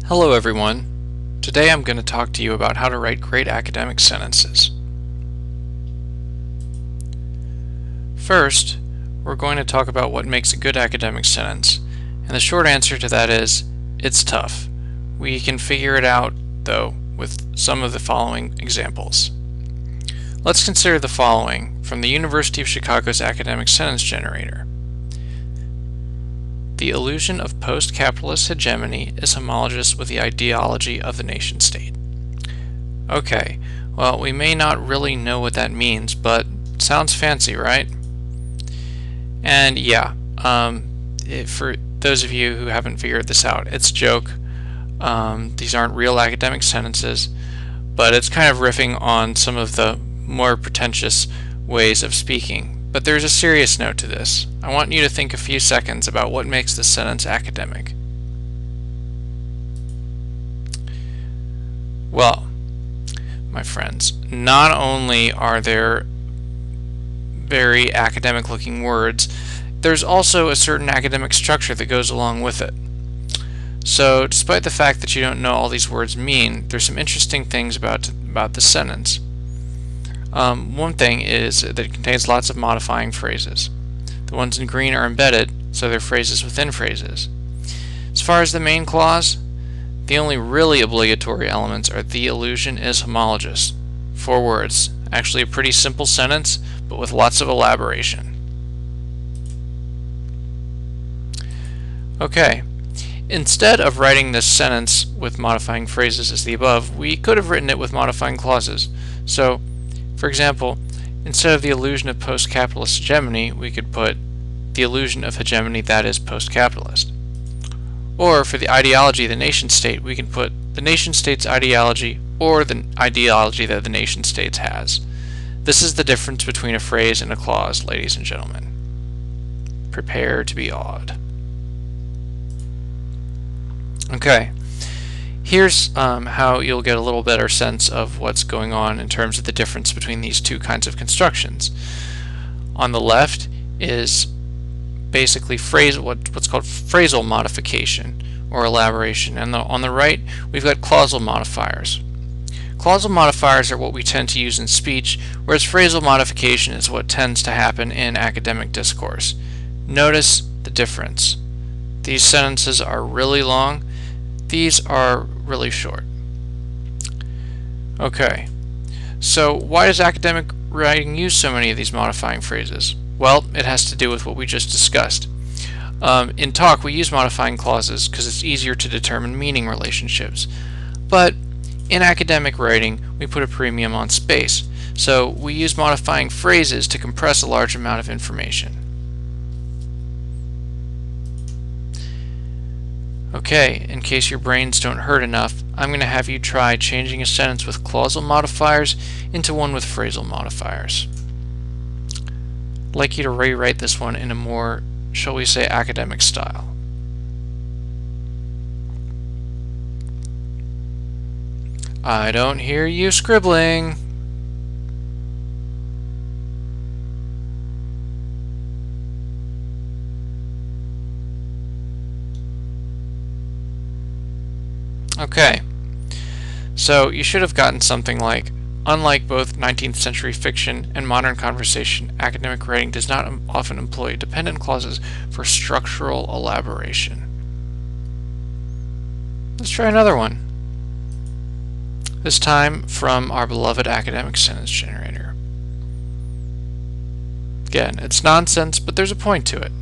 Hello everyone. Today I'm going to talk to you about how to write great academic sentences. First, we're going to talk about what makes a good academic sentence, and the short answer to that is, it's tough. We can figure it out, though, with some of the following examples. Let's consider the following from the University of Chicago's Academic Sentence Generator. The illusion of post-capitalist hegemony is homologous with the ideology of the nation-state. Okay, well, we may not really know what that means, but it sounds fancy, right? And yeah, for those of you who haven't figured this out, it's a joke. These aren't real academic sentences, but it's kind of riffing on some of the more pretentious ways of speaking. But there's a serious note to this. I want you to think a few seconds about what makes this sentence academic. Well, my friends, not only are there very academic looking words, there's also a certain academic structure that goes along with it. So despite the fact that you don't know all these words mean, there's some interesting things about the sentence. One thing is that it contains lots of modifying phrases. The ones in green are embedded, so they're phrases within phrases. As far as the main clause, the only really obligatory elements are the illusion is homologous. 4 words. Actually a pretty simple sentence, but with lots of elaboration. Okay. Instead of writing this sentence with modifying phrases as the above, we could have written it with modifying clauses. So, for example, instead of the illusion of post-capitalist hegemony, we could put the illusion of hegemony that is post-capitalist. Or for the ideology of the nation-state, we can put the nation-state's ideology or the ideology that the nation-state has. This is the difference between a phrase and a clause, ladies and gentlemen. Prepare to be awed. Okay. Here's how you'll get a little better sense of what's going on in terms of the difference between these two kinds of constructions. On the left is basically what's called phrasal modification or elaboration, and on the right we've got clausal modifiers. Clausal modifiers are what we tend to use in speech, whereas phrasal modification is what tends to happen in academic discourse. Notice the difference. These sentences are really long. These are really short. Okay, so why does academic writing use so many of these modifying phrases? Well, it has to do with what we just discussed. In talk, we use modifying clauses because it's easier to determine meaning relationships. But in academic writing, we put a premium on space. So we use modifying phrases to compress a large amount of information. Okay, in case your brains don't hurt enough, I'm going to have you try changing a sentence with clausal modifiers into one with phrasal modifiers. I'd like you to rewrite this one in a more, shall we say, academic style. I don't hear you scribbling. Okay, so you should have gotten something like, unlike both 19th century fiction and modern conversation, academic writing does not often employ dependent clauses for structural elaboration. Let's try another one. This time from our beloved academic sentence generator. Again, it's nonsense, but there's a point to it.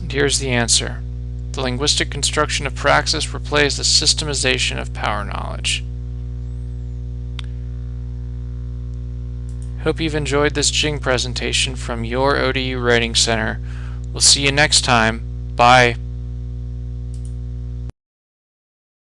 And here's the answer. The linguistic construction of praxis replaces the systemization of power knowledge. Hope you've enjoyed this Jing presentation from your ODU Writing Center. We'll see you next time. Bye.